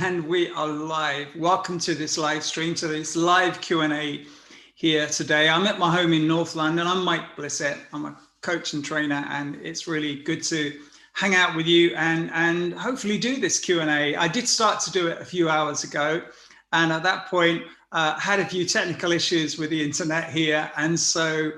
and we are live. Welcome to this live stream, to this live Q&A here today. I'm at my home in North London. I'm Mike Blissett. I'm a coach and trainer, and it's really good to hang out with you and hopefully do this Q&A. I did start to do it a few hours ago, and at that point had a few technical issues with the internet here, and so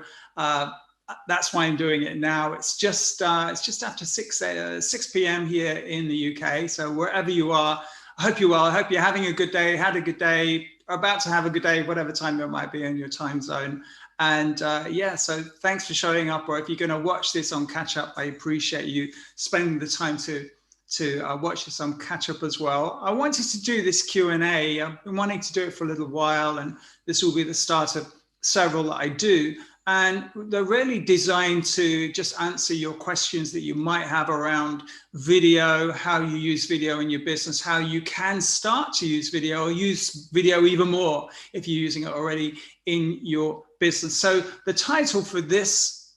that's why I'm doing it now. It's just after 6 p.m. here in the UK. So wherever you are, I hope you're well. I hope you're having a good day, had a good day, about to have a good day, whatever time it might be in your time zone. And yeah, so thanks for showing up. Or if you're going to watch this on catch up, I appreciate you spending the time to watch this on catch up as well. I wanted to do this Q&A. I've been wanting to do it for a little while, and this will be the start of several that I do. And they're really designed to just answer your questions that you might have around video, how you use video in your business, how you can start to use video or use video even more if you're using it already in your business. So the title for this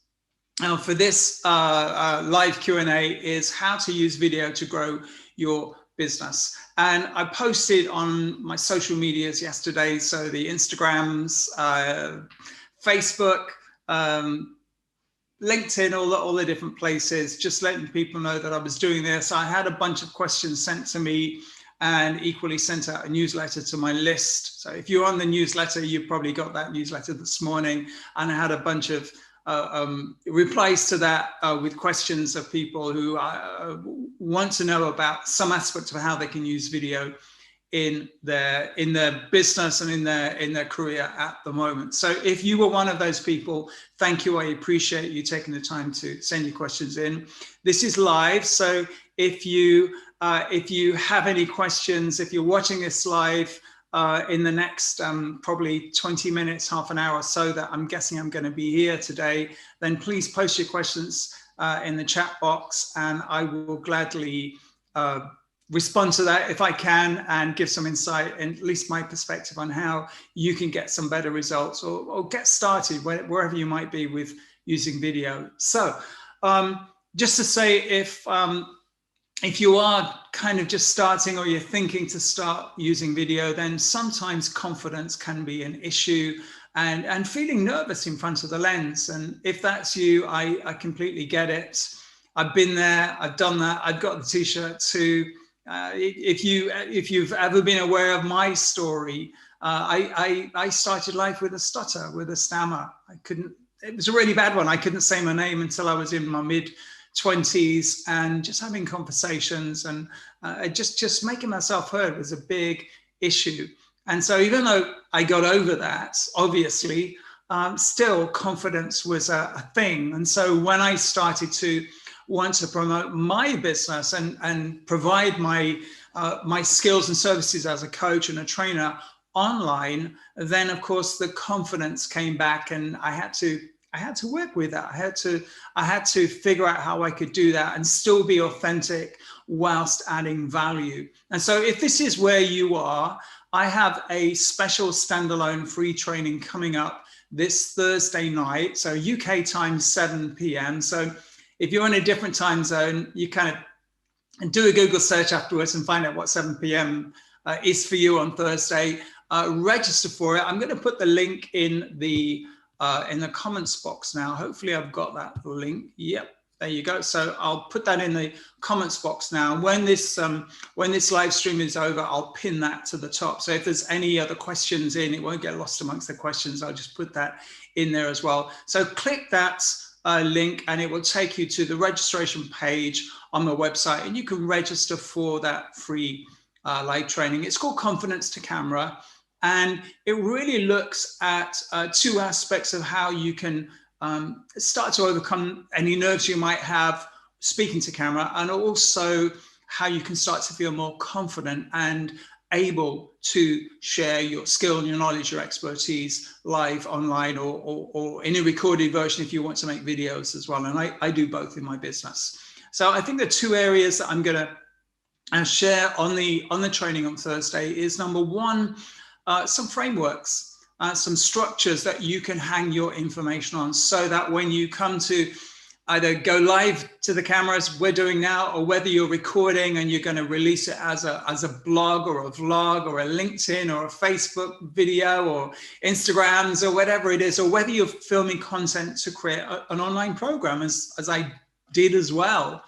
live Q&A is how to use video to grow your business. And I posted on my social medias yesterday, so the Instagrams, Facebook, LinkedIn, all the different places, just letting people know that I was doing this. I had a bunch of questions sent to me and equally sent out a newsletter to my list. So if you're on the newsletter, you probably got that newsletter this morning, and I had a bunch of replies to that with questions of people who want to know about some aspects of how they can use video in their business and in their career at the moment. So if you were one of those people, thank you. I appreciate you taking the time to send your questions in. This is live, so if you have any questions, if you're watching this live in the next probably 20 minutes, half an hour or so that I'm guessing I'm going to be here today, then please post your questions in the chat box, and I will gladly respond to that if I can and give some insight, and at least my perspective on how you can get some better results or get started wherever you might be with using video. So just to say, if you are kind of just starting or you're thinking to start using video, then sometimes confidence can be an issue and feeling nervous in front of the lens. And if that's you, I completely get it. I've been there, I've done that, I've got the t-shirt too. If you've ever been aware of my story, I started life with a stutter, with a stammer. It was a really bad one. I couldn't say my name until I was in my mid-20s, and just having conversations and just making myself heard was a big issue. And so even though I got over that, obviously, still confidence was a thing. And so when I started to want to promote my business and provide my skills and services as a coach and a trainer online, then of course the confidence came back, and I had to work with that. I had to figure out how I could do that and still be authentic whilst adding value. And so if this is where you are, I have a special standalone free training coming up this Thursday night, so UK time 7 p.m. So if you're in a different time zone, you kind of do a Google search afterwards and find out what 7 p.m. Is for you on Thursday. Register for it. I'm going to put the link in the comments box now. Hopefully I've got that link. Yep, there you go. So I'll put that in the comments box now. When this live stream is over, I'll pin that to the top. So if there's any other questions in, it won't get lost amongst the questions. I'll just put that in there as well. So click that link and it will take you to the registration page on the website, and you can register for that free live training. It's called Confidence to Camera, and it really looks at two aspects of how you can start to overcome any nerves you might have speaking to camera, and also how you can start to feel more confident and able to share your skill and your knowledge, your expertise live online or in a recorded version if you want to make videos as well. And I do both in my business. So I think the two areas that I'm going to share on the training on Thursday is, number one, some frameworks, some structures that you can hang your information on, so that when you come to either go live to the camera as we're doing now, or whether you're recording and you're going to release it as a blog or a vlog or a LinkedIn or a Facebook video or Instagrams or whatever it is, or whether you're filming content to create an online program, as I did as well,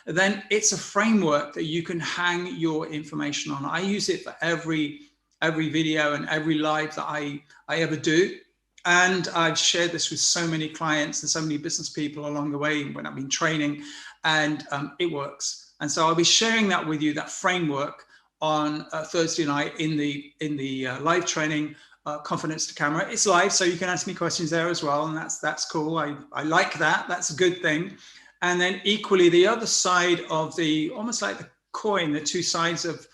then it's a framework that you can hang your information on. I use it for every video and every live that I ever do. And I've shared this with so many clients and so many business people along the way when I've been training, and it works. And so I'll be sharing that with you, that framework, on Thursday night in the live training, Confidence to Camera. It's live, so you can ask me questions there as well, and that's cool. I like that. That's a good thing. And then equally, the other side of almost like the coin, the two sides of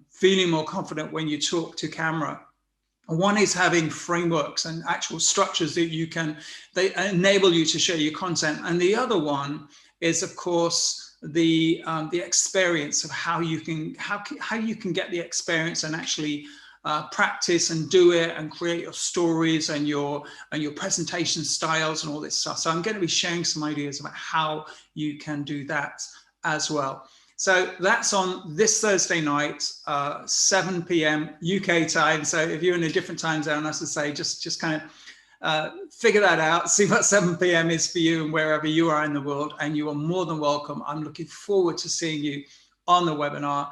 feeling more confident when you talk to camera. One is having frameworks and actual structures that they enable you to share your content. And the other one is, of course, the experience of how you can get the experience and actually practice and do it and create your stories and your presentation styles and all this stuff. So I'm going to be sharing some ideas about how you can do that as well. So that's on this Thursday night, 7 p.m. UK time. So if you're in a different time zone, as I say, just kind of figure that out, see what 7 p.m. is for you and wherever you are in the world, and you are more than welcome. I'm looking forward to seeing you on the webinar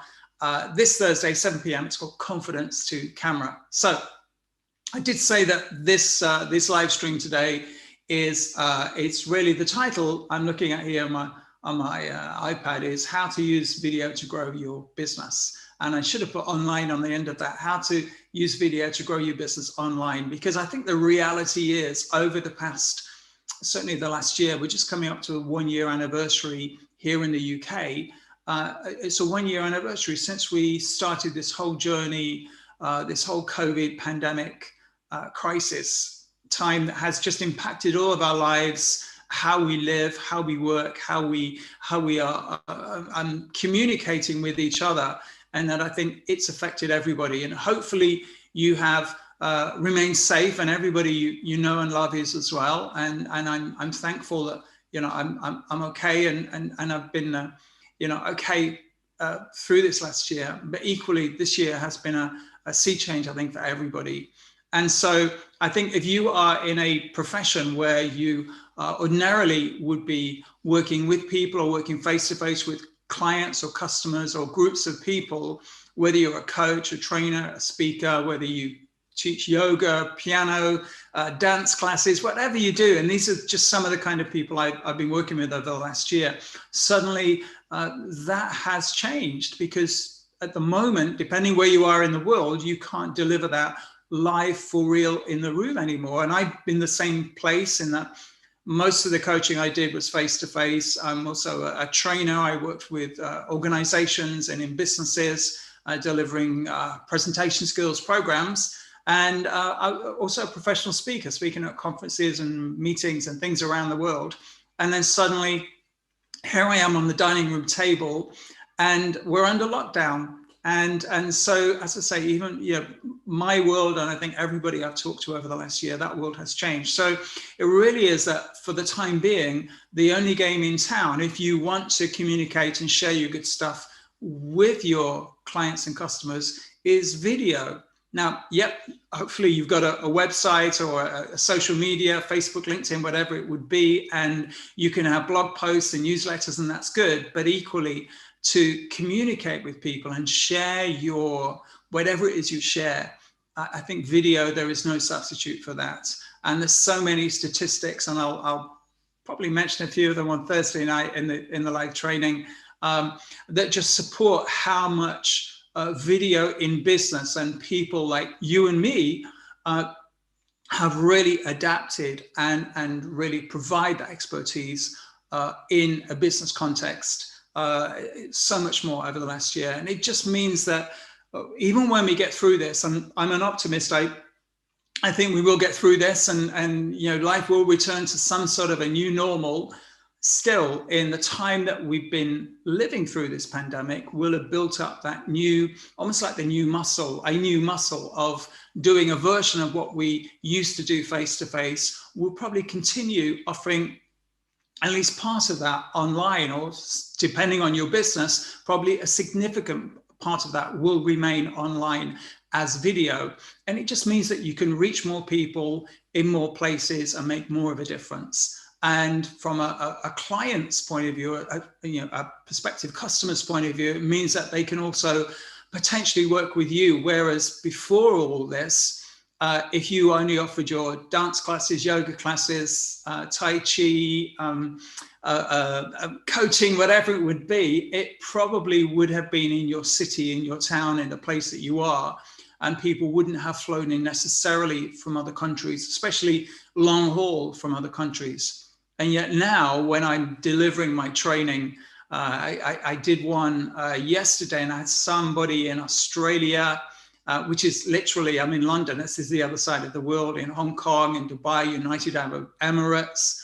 this Thursday, 7 p.m. It's called Confidence to Camera. So I did say that this live stream today is, it's really the title I'm looking at here on my iPad is How to Use Video to Grow Your Business. And I should have put online on the end of that, how to use video to grow your business online. Because I think the reality is, over the past, certainly the last year, we're just coming up to a 1-year anniversary here in the UK. It's a 1-year anniversary since we started this whole journey, this whole COVID pandemic crisis time that has just impacted all of our lives, how we live, how we work, how we are communicating with each other, and that I think it's affected everybody. And hopefully you have remained safe, and everybody you know and love is as well. And I'm thankful that I'm okay, and I've been okay through this last year. But equally, this year has been a sea change, I think, for everybody. And so I think if you are in a profession where you ordinarily would be working with people or working face-to-face with clients or customers or groups of people, whether you're a coach, a trainer, a speaker, whether you teach yoga, piano, dance classes, whatever you do, and these are just some of the kind of people I've been working with over the last year, suddenly that has changed, because at the moment, depending where you are in the world, you can't deliver that live for real in the room anymore. And I've been the same place in that most of the coaching I did was face-to-face. I'm also a trainer. I worked with organizations and in businesses, delivering presentation skills programs. And I'm also a professional speaker, speaking at conferences and meetings and things around the world. And then suddenly, here I am on the dining room table, and we're under lockdown. And so, as I say, even my world, and I think everybody I've talked to over the last year, that world has changed. So it really is that, for the time being, the only game in town, if you want to communicate and share your good stuff with your clients and customers, is video. Now, hopefully you've got a website or a social media, Facebook, LinkedIn, whatever it would be, and you can have blog posts and newsletters, and that's good. But equally, to communicate with people and share your, whatever it is you share, I think video, there is no substitute for that. And there's so many statistics, and I'll probably mention a few of them on Thursday night in the live training, that just support how much video in business and people like you and me have really adapted and really provide that expertise in a business context. So much more over the last year. And it just means that even when we get through this, and I'm an optimist, I think we will get through this, and life will return to some sort of a new normal. Still, in the time that we've been living through this pandemic, we'll have built up that new, almost like a new muscle of doing a version of what we used to do face to face. We'll probably continue offering at least part of that online, or depending on your business, probably a significant part of that will remain online as video. And it just means that you can reach more people in more places and make more of a difference. And from a client's point of view, a prospective customer's point of view, it means that they can also potentially work with you. Whereas before all this, if you only offered your dance classes, yoga classes, Tai Chi, coaching, whatever it would be, it probably would have been in your city, in your town, in the place that you are. And people wouldn't have flown in necessarily from other countries, especially long haul from other countries. And yet now, when I'm delivering my training, I did one yesterday, and I had somebody in Australia, which is literally, I'm in London, this is the other side of the world, in Hong Kong, in Dubai, United Arab Emirates,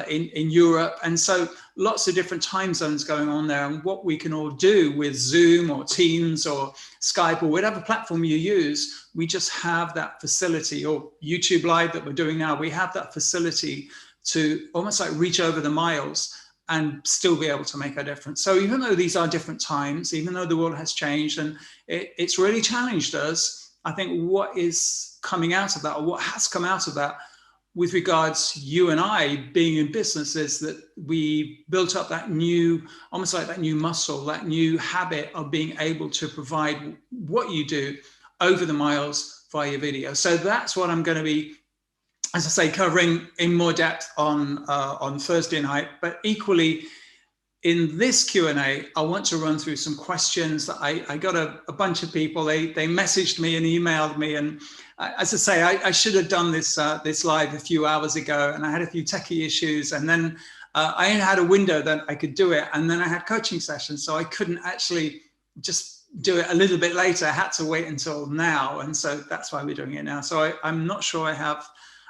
in Europe. And so lots of different time zones going on there. And what we can all do with Zoom or Teams or Skype or whatever platform you use, we just have that facility, or YouTube Live that we're doing now, we have that facility to almost like reach over the miles and still be able to make a difference. So even though these are different times, even though the world has changed and it's really challenged us, I think what is coming out of that, or what has come out of that with regards to you and I being in business, is that we built up that new, almost like that new muscle, that new habit of being able to provide what you do over the miles via video. So that's what I'm going to be, as I say, covering in more depth on Thursday night. But equally, in this Q&A, I want to run through some questions that I got a bunch of people, they messaged me and emailed me. And as I say, I should have done this live a few hours ago, and I had a few techie issues. And then I only had a window that I could do it. And then I had coaching sessions, so I couldn't actually just do it a little bit later. I had to wait until now. And so that's why we're doing it now. So I'm not sure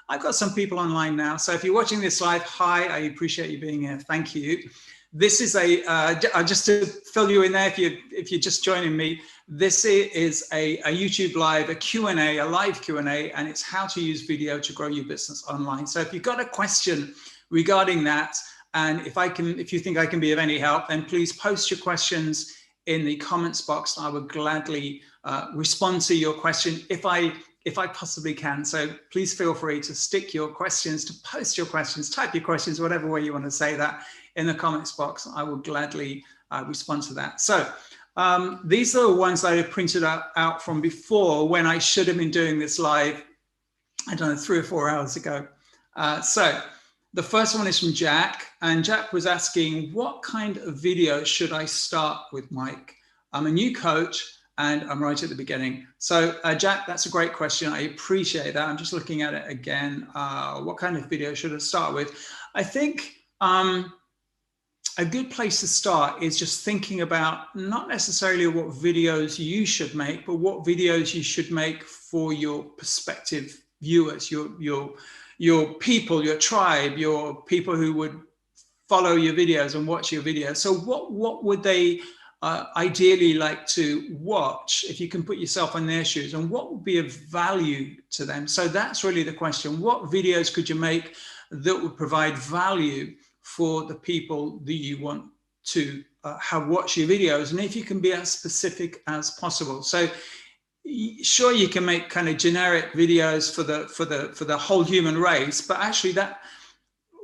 I've got some people online now. So if you're watching this live, hi, I appreciate you being here. Thank you. This is just to fill you in there, if you're just joining me, this is a YouTube Live, a Q&A, a live Q&A, and it's how to use video to grow your business online. So if you've got a question regarding that, and if you think I can be of any help, then please post your questions in the comments box. I would gladly respond to your question if I possibly can. So please feel free to stick your questions, to post your questions, type your questions, whatever way you want to say that in the comments box. I will gladly respond to that. So these are the ones that I printed out from before, when I should have been doing this live, I don't know, 3 or 4 hours ago. So the first one is from Jack, and Jack was asking, what kind of video should I start with, Mike? I'm a new coach, and I'm right at the beginning. So Jack, that's a great question. I appreciate that. I'm just looking at it again. What kind of video should I start with? I think a good place to start is just thinking about not necessarily what videos you should make, but what videos you should make for your prospective viewers, your people, your tribe, your people who would follow your videos and watch your videos. So what would they ideally like to watch, if you can put yourself in their shoes, and what would be of value to them? So that's really the question. What videos could you make that would provide value for the people that you want to have watch your videos? And if you can be as specific as possible. So sure, you can make kind of generic videos for the whole human race, but actually that,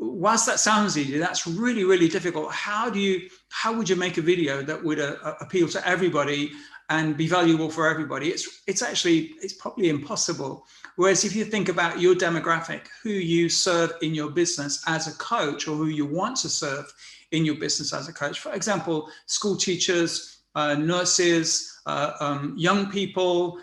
whilst that sounds easy, that's really, really difficult. How would you make a video that would appeal to everybody and be valuable for everybody? It's probably impossible. Whereas if you think about your demographic, who you serve in your business as a coach, or who you want to serve in your business as a coach, for example, school teachers, nurses, young people,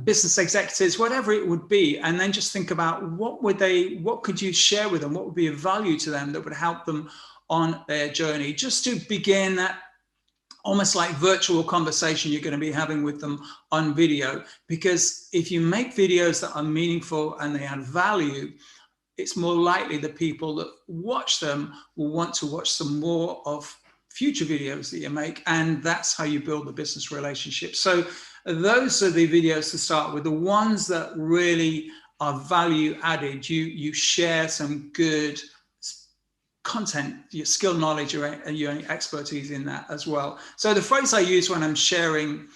business executives, whatever it would be, and then just think about what could you share with them? What would be of value to them that would help them on their journey? Just to begin that almost like virtual conversation you're going to be having with them on video. Because if you make videos that are meaningful and they add value, it's more likely the people that watch them will want to watch some more of future videos that you make, and that's how you build the business relationship. So those are the videos to start with, the ones that really are value added. You share some good content, your skill, knowledge, and your expertise in that as well. So the phrase I use when I'm sharing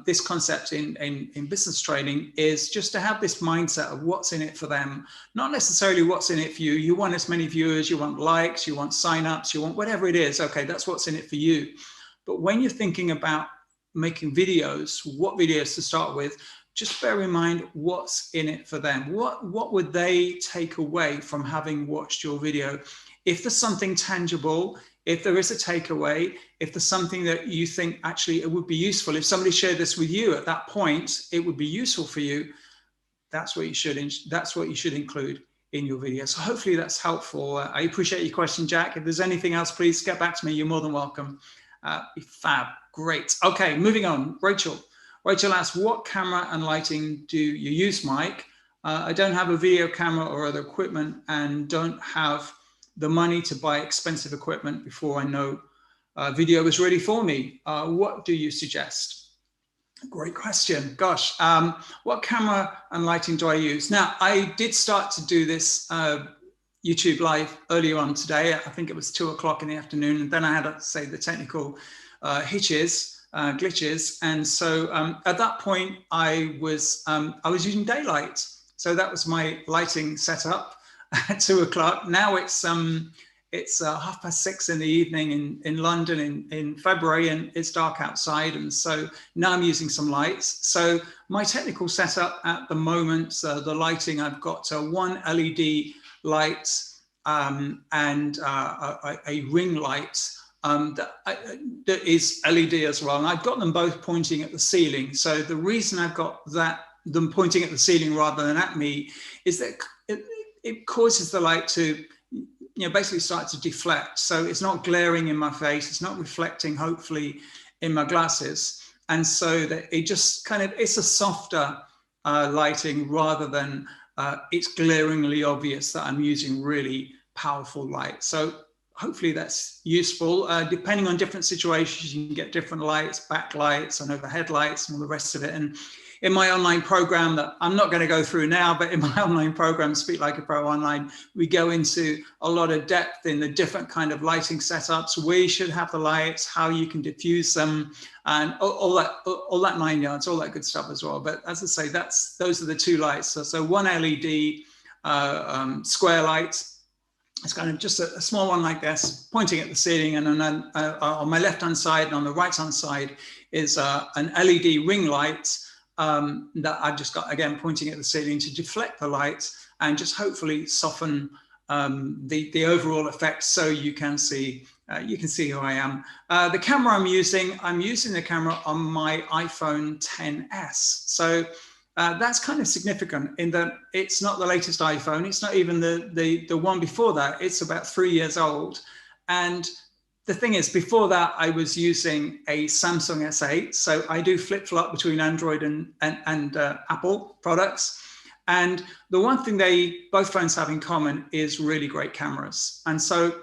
this concept in business training is just to have this mindset of what's in it for them, not necessarily what's in it for you. You want as many viewers, you want likes, you want signups, you want whatever it is. Okay, that's what's in it for you. But when you're thinking about making videos, what videos to start with, just bear in mind what's in it for them. What would they take away from having watched your video? If there's something tangible, if there is a takeaway, if there's something that you think actually it would be useful, if somebody shared this with you at that point, it would be useful for you, that's what you should include in your video. So hopefully that's helpful. I appreciate your question, Jack. If there's anything else, please get back to me. You're more than welcome. Fab, great. Okay, moving on. Rachel asks, what camera and lighting do you use, Mike? I don't have a video camera or other equipment and don't have the money to buy expensive equipment before I know video is ready for me. What do you suggest? Great question. Gosh, what camera and lighting do I use? Now, I did start to do this YouTube live earlier on today. I think it was 2 o'clock in the afternoon, and then I had to say the technical glitches. And so at that point, I was using daylight. So that was my lighting setup at 2 o'clock. Now it's 6:30 in the evening in London in February, and it's dark outside. And so now I'm using some lights. So my technical setup at the moment, the lighting, I've got one LED light and a ring light that is LED as well. And I've got them both pointing at the ceiling. So the reason I've got them pointing at the ceiling rather than at me is that it causes the light to basically start to deflect. So it's not glaring in my face. It's not reflecting, hopefully, in my glasses. And so that it just it's a softer lighting rather than it's glaringly obvious that I'm using really powerful light. So hopefully that's useful. Depending on different situations, you can get different lights, backlights and overhead lights and all the rest of it. And in my online program that I'm not going to go through now, but in my online program, Speak Like a Pro Online, we go into a lot of depth in the different kind of lighting setups, where you should have the lights, how you can diffuse them, and all that 9 yards, all that good stuff as well. But as I say, those are the two lights. So one LED square light. It's kind of just a small one like this, pointing at the ceiling, and then on my left-hand side and on the right-hand side is an LED ring light that I've just got, again, pointing at the ceiling to deflect the light and just hopefully soften the overall effect, so you can see who I am. The camera I'm using the camera on my iPhone XS. So that's kind of significant in that it's not the latest iPhone. It's not even the one before that. It's about 3 years old. And the thing is, before that, I was using a Samsung S8. So I do flip-flop between Android and Apple products. And the one thing both phones have in common is really great cameras. And so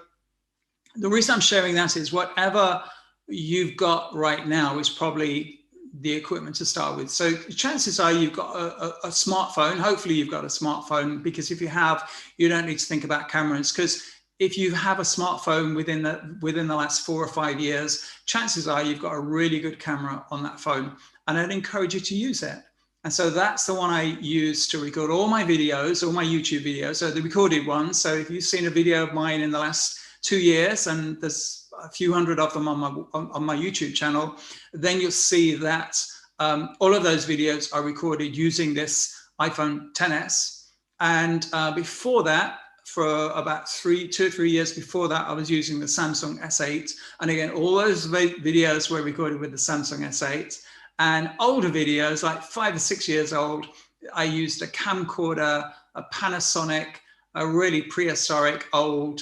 the reason I'm sharing that is whatever you've got right now is probably the equipment to start with. So chances are you've got a smartphone. Hopefully you've got a smartphone, because if you have, you don't need to think about cameras. Because if you have a smartphone within the last 4 or 5 years, chances are you've got a really good camera on that phone, and I'd encourage you to use it. And so that's the one I use to record all my videos, all my YouTube videos, so the recorded ones. So if you've seen a video of mine in the last 2 years, and there's a few hundred of them on my YouTube channel, then you'll see that all of those videos are recorded using this iPhone XS. And before that, for about 2 or 3 years before that, I was using the Samsung S8. And again, all those videos were recorded with the Samsung S8. And older videos, like 5 or 6 years old, I used a camcorder, a Panasonic, a really prehistoric, old,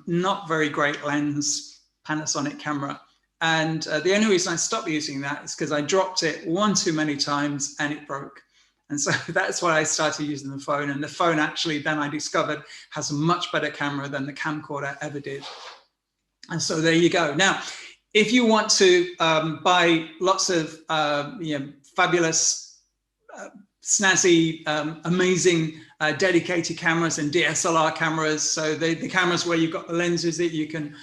not very great lens Panasonic camera. And the only reason I stopped using that is because I dropped it one too many times and it broke. And so that's why I started using the phone. And the phone actually, then I discovered, has a much better camera than the camcorder ever did. And so there you go. Now, if you want to buy lots of fabulous, snazzy, amazing dedicated cameras and DSLR cameras. So the cameras where you've got the lenses that you can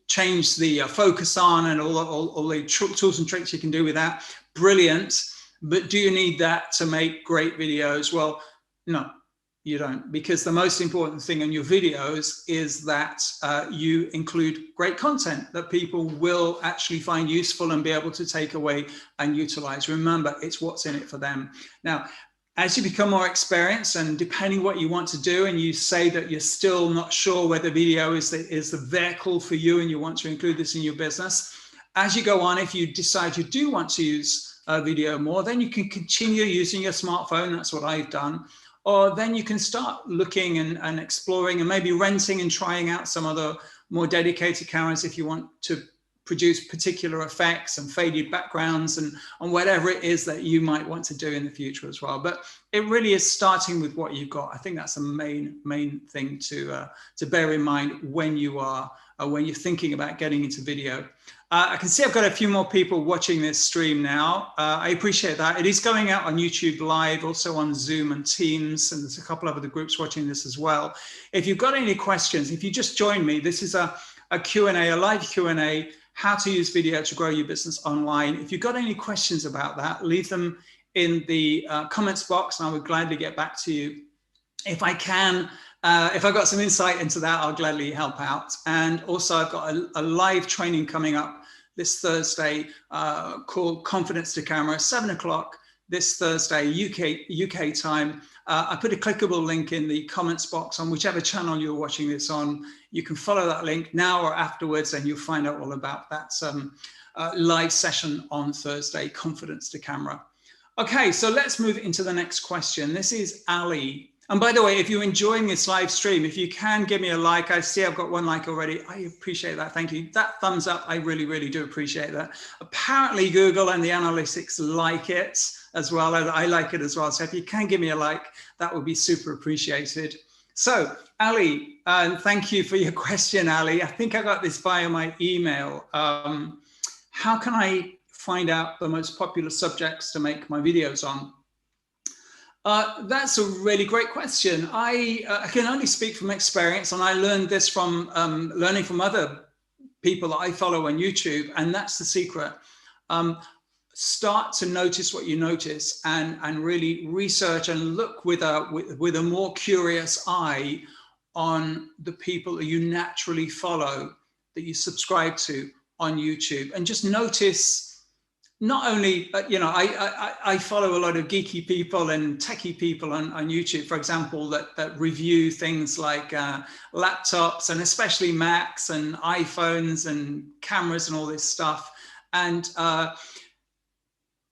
change the focus on, and all the tools and tricks you can do with that. Brilliant. But do you need that to make great videos? Well, no, you don't, because the most important thing in your videos is that you include great content that people will actually find useful and be able to take away and utilize. Remember, it's what's in it for them. Now, as you become more experienced, and depending what you want to do, and you say that you're still not sure whether video is the vehicle for you and you want to include this in your business, as you go on, if you decide you do want to use video more, then you can continue using your smartphone. That's what I've done. Or then you can start looking and exploring and maybe renting and trying out some other more dedicated cameras if you want to produce particular effects and faded backgrounds and whatever it is that you might want to do in the future as well. But it really is starting with what you've got. I think that's a main thing to bear in mind when you're thinking about getting into video. I can see I've got a few more people watching this stream now. I appreciate that. It is going out on YouTube Live, also on Zoom and Teams, and there's a couple of other groups watching this as well. If you've got any questions, if you just joined me, this is a Q&A, a live Q&A, how to use video to grow your business online. If you've got any questions about that, leave them in the comments box and I would gladly get back to you. If I can, if I've got some insight into that, I'll gladly help out. And also I've got a live training coming up this Thursday called Confidence to Camera, 7 o'clock this Thursday, UK time. I put a clickable link in the comments box on whichever channel you're watching this on. You can follow that link now or afterwards and you'll find out all about that live session on Thursday, Confidence to Camera. Okay, so let's move into the next question. This is Ali. And by the way, if you're enjoying this live stream, if you can give me a like, I see I've got 1 like already. I appreciate that. Thank you. That thumbs up, I really do appreciate that. Apparently Google and the analytics like it as well. I like it as well. So if you can give me a like, that would be super appreciated. So Ali, thank you for your question, Ali. I think I got this via my email. How can I find out the most popular subjects to make my videos on? That's a really great question. I can only speak from experience, and I learned this from learning from other people that I follow on YouTube, and that's the secret. Start to notice what you notice and really research and look with a more curious eye on the people that you naturally follow, that you subscribe to on YouTube, and just notice. Not only, I follow a lot of geeky people and techie people on YouTube, for example, that review things like laptops and especially Macs and iPhones and cameras and all this stuff. And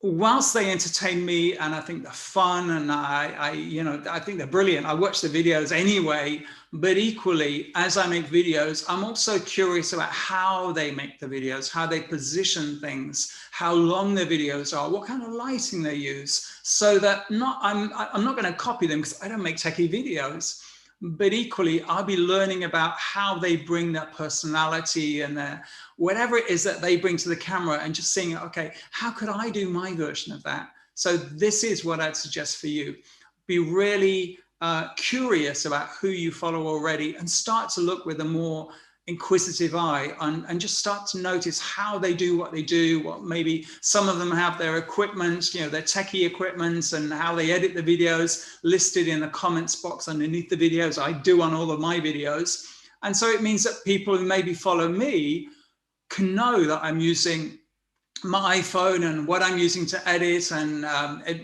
whilst they entertain me and I think they're fun and I think they're brilliant, I watch the videos anyway, but equally, as I make videos, I'm also curious about how they make the videos, how they position things, how long the videos are, what kind of lighting they use, so that I'm not going to copy them because I don't make techie videos, but equally, I'll be learning about how they bring their personality and their whatever it is that they bring to the camera and just seeing, okay, how could I do my version of that? So this is what I'd suggest for you. Be really curious about who you follow already and start to look with a more inquisitive eye and just start to notice how they do what they do, what maybe some of them have their equipment, their techie equipment, and how they edit the videos listed in the comments box underneath the videos. I do on all of my videos. And so it means that people who maybe follow me can know that I'm using my iPhone and what I'm using to edit and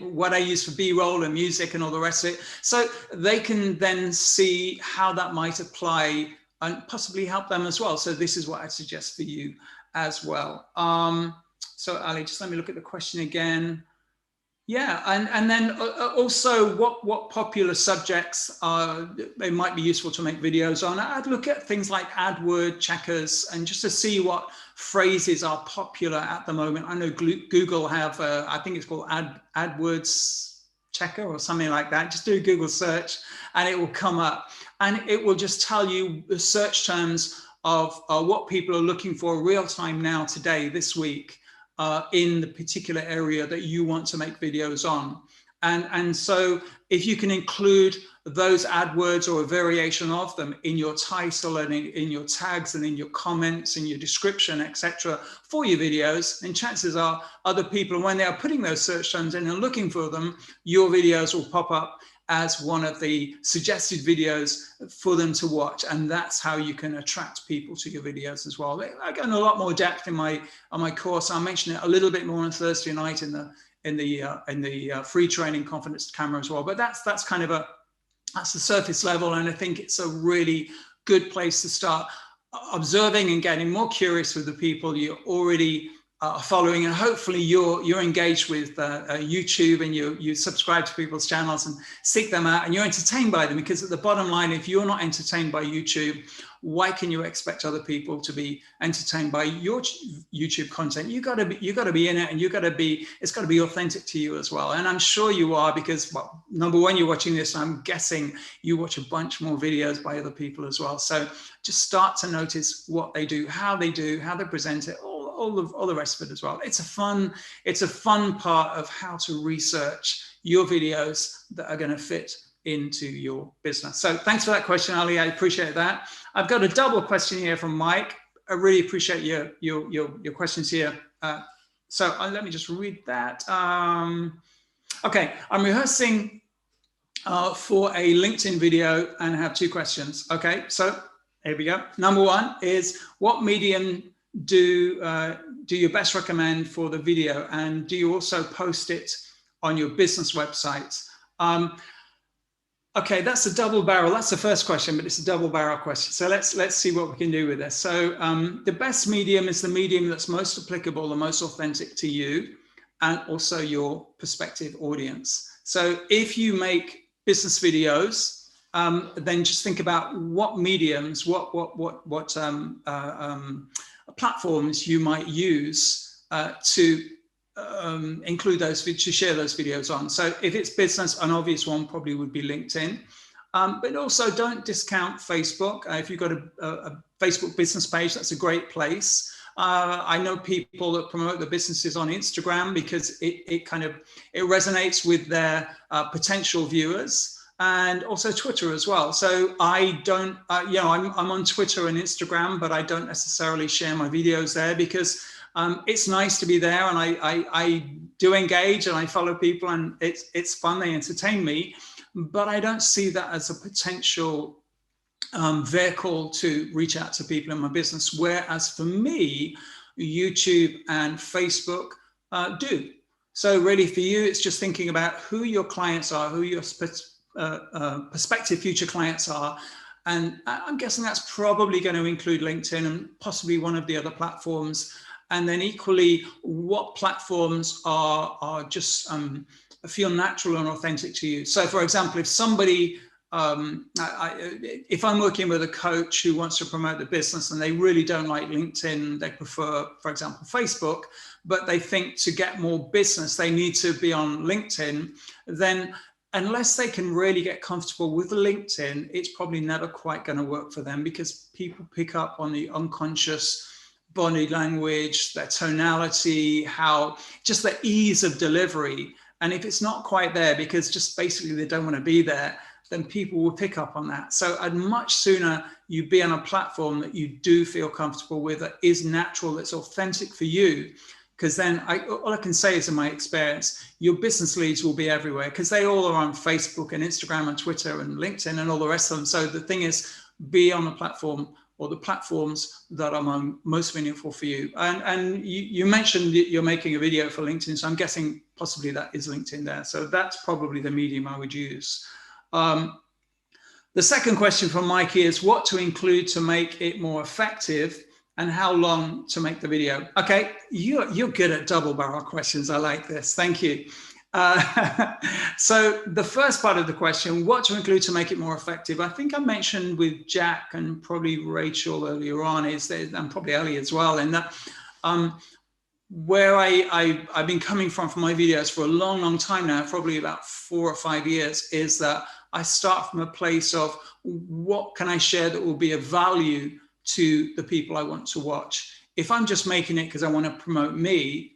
what I use for B-roll and music and all the rest of it. So they can then see how that might apply and possibly help them as well. So this is what I'd suggest for you as well. So Ali, just let me look at the question again. Yeah, and then also what popular subjects it might be useful to make videos on. I'd look at things like Adword Checkers and just to see what phrases are popular at the moment. I know Google have, I think it's called Adword Checker or something like that. Just do a Google search and it will come up. And it will just tell you the search terms of what people are looking for real time now, today, this week, in the particular area that you want to make videos on. And so if you can include those AdWords or a variation of them in your title and in your tags and in your comments and your description, etc., for your videos, then chances are other people, when they are putting those search terms in and looking for them, your videos will pop up as one of the suggested videos for them to watch. And that's how you can attract people to your videos as well. I go in a lot more depth in on my course. I'll mention it a little bit more on Thursday night in the free training Confidence Camera as well. But that's kind of that's the surface level. And I think it's a really good place to start observing and getting more curious with the people you're already following, and hopefully you're engaged with YouTube, and you subscribe to people's channels and seek them out, and you're entertained by them. Because at the bottom line, if you're not entertained by YouTube, why can you expect other people to be entertained by your YouTube content? You got to be in it, and it's got to be authentic to you as well. And I'm sure you are, because, well, number one, you're watching this. I'm guessing you watch a bunch more videos by other people as well. So just start to notice what they do, how they present it, all the rest of it as well. It's a fun part of how to research your videos that are going to fit into your business. So thanks for that question, Ali. I appreciate that. I've got a double question here from Mike. I really appreciate your questions here. So let me just read that. Okay, I'm rehearsing for a LinkedIn video and have two questions. Okay, so here we go. Number one is, what medium do you best recommend for the video, and do you also post it on your business website? Okay, that's a double barrel. That's the first question, but it's a double barrel question. So let's see what we can do with this. So the best medium is the medium that's most applicable, the most authentic to you, and also your prospective audience. So if you make business videos, then just think about what mediums, what platforms you might use to include those, to share those videos on. So if it's business, an obvious one probably would be LinkedIn. But also don't discount Facebook. If you've got a Facebook business page, that's a great place. I know people that promote their businesses on Instagram because it resonates with their potential viewers. And also Twitter as well. So I don't, I'm on Twitter and Instagram, but I don't necessarily share my videos there, because it's nice to be there, and I do engage and I follow people, and it's fun, they entertain me, but I don't see that as a potential vehicle to reach out to people in my business. Whereas for me, YouTube and Facebook do. So really for you, it's just thinking about who your clients are, who your prospective future clients are. And I'm guessing that's probably going to include LinkedIn and possibly one of the other platforms. And then equally, what platforms are just feel natural and authentic to you. So for example, if somebody, if I'm working with a coach who wants to promote the business and they really don't like LinkedIn, they prefer, for example, Facebook, but they think to get more business, they need to be on LinkedIn, then unless they can really get comfortable with LinkedIn, it's probably never quite going to work for them, because people pick up on the unconscious body language, their tonality, just the ease of delivery. And if it's not quite there, because just basically they don't want to be there, then people will pick up on that. So I'd much sooner you be on a platform that you do feel comfortable with, that is natural, that's authentic for you. Because then all I can say is, in my experience, your business leads will be everywhere, because they all are on Facebook and Instagram and Twitter and LinkedIn and all the rest of them. So the thing is, be on the platform or the platforms that are most meaningful for you. And you mentioned that you're making a video for LinkedIn, so I'm guessing possibly that is LinkedIn there. So that's probably the medium I would use. The second question from Mike is, what to include to make it more effective, and how long to make the video? Okay, you're good at double barrel questions. I like this. Thank you. So the first part of the question, what to include to make it more effective, I think I mentioned with Jack and probably Rachel earlier on, and probably Ellie as well, in that where I've been coming from for my videos for a long time now, probably about 4 or 5 years, is that I start from a place of, what can I share that will be of value to the people I want to watch? If I'm just making it because I want to promote me,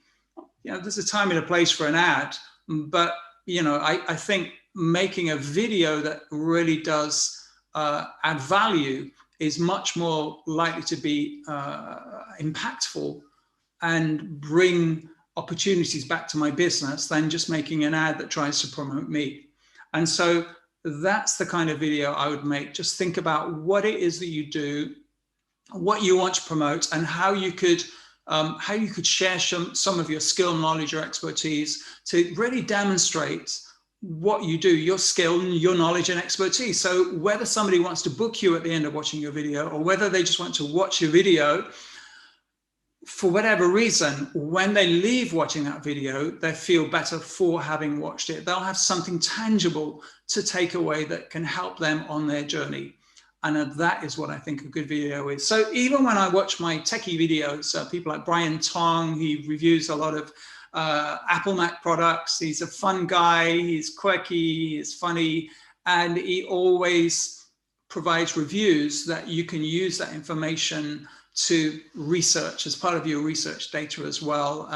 there's a time and a place for an ad, but I think making a video that really does add value is much more likely to be impactful and bring opportunities back to my business than just making an ad that tries to promote me. And so that's the kind of video I would make. Just think about what it is that you do, what you want to promote, and how you could share some of your skill, knowledge, or expertise to really demonstrate what you do, your skill, your knowledge, and expertise. So whether somebody wants to book you at the end of watching your video, or whether they just want to watch your video, for whatever reason, when they leave watching that video, they feel better for having watched it. They'll have something tangible to take away that can help them on their journey. And that is what I think a good video is. So even when I watch my techie videos, people like Brian Tong, he reviews a lot of Apple Mac products. He's a fun guy, he's quirky, he's funny, and he always provides reviews that you can use that information to research as part of your research data as well.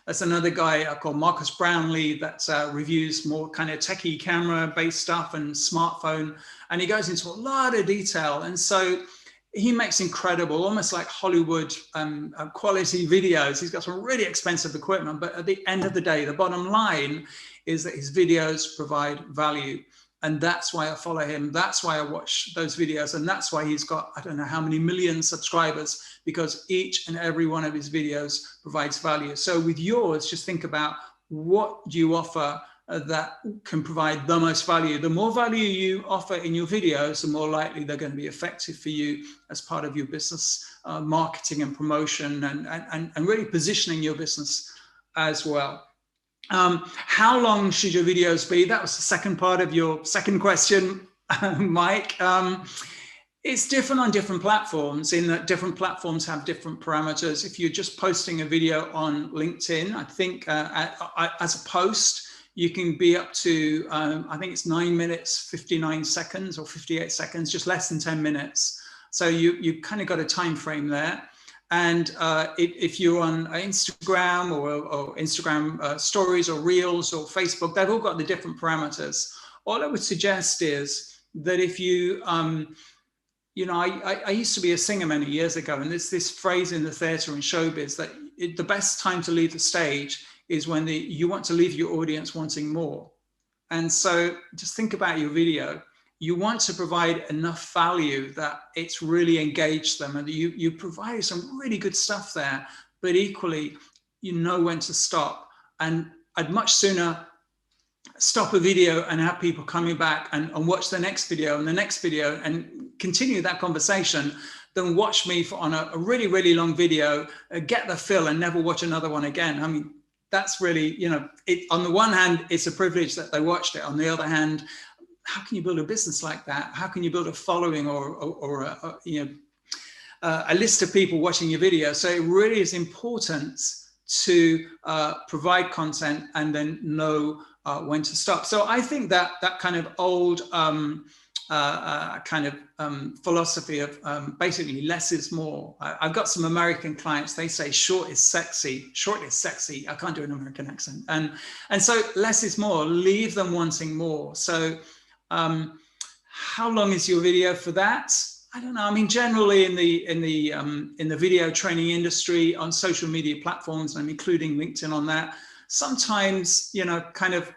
There's another guy called Marcus Brownlee that reviews more kind of techie camera-based stuff and smartphone, and he goes into a lot of detail. And so he makes incredible, almost like Hollywood quality videos. He's got some really expensive equipment, but at the end of the day, the bottom line is that his videos provide value. And that's why I follow him. That's why I watch those videos. And that's why he's got, I don't know how many million subscribers, because each and every one of his videos provides value. So with yours, just think about what do you offer that can provide the most value. The more value you offer in your videos, the more likely they're going to be effective for you as part of your business marketing and promotion, and really positioning your business as well. How long should your videos be? That was the second part of your second question, Mike. It's different on different platforms, in that different platforms have different parameters. If you're just posting a video on LinkedIn, I think as a post, you can be up to, I think it's 9 minutes, 59 seconds or 58 seconds, just less than 10 minutes. So you kind of got a time frame there. And if you're on Instagram or Instagram stories or reels or Facebook, they've all got the different parameters. All I would suggest is that if you, I used to be a singer many years ago, and there's this phrase in the theatre and showbiz that the best time to leave the stage is when you want to leave your audience wanting more. And so just think about your video. You want to provide enough value that it's really engaged them, and you provide some really good stuff there, but equally, you know when to stop. And I'd much sooner stop a video and have people coming back and watch the next video and the next video and continue that conversation than watch me on a really, really long video, get the fill and never watch another one again. I mean, that's really, on the one hand, it's a privilege that they watched it. On the other hand, how can you build a business like that? How can you build a following or a list of people watching your video? So it really is important to provide content and then know when to stop. So I think that kind of old philosophy of basically less is more. I've got some American clients, they say short is sexy. Short is sexy. I can't do an American accent. And so less is more, leave them wanting more. So how long is your video for that? I don't know. I mean, generally in the video training industry, on social media platforms, I'm including LinkedIn on that, sometimes, kind of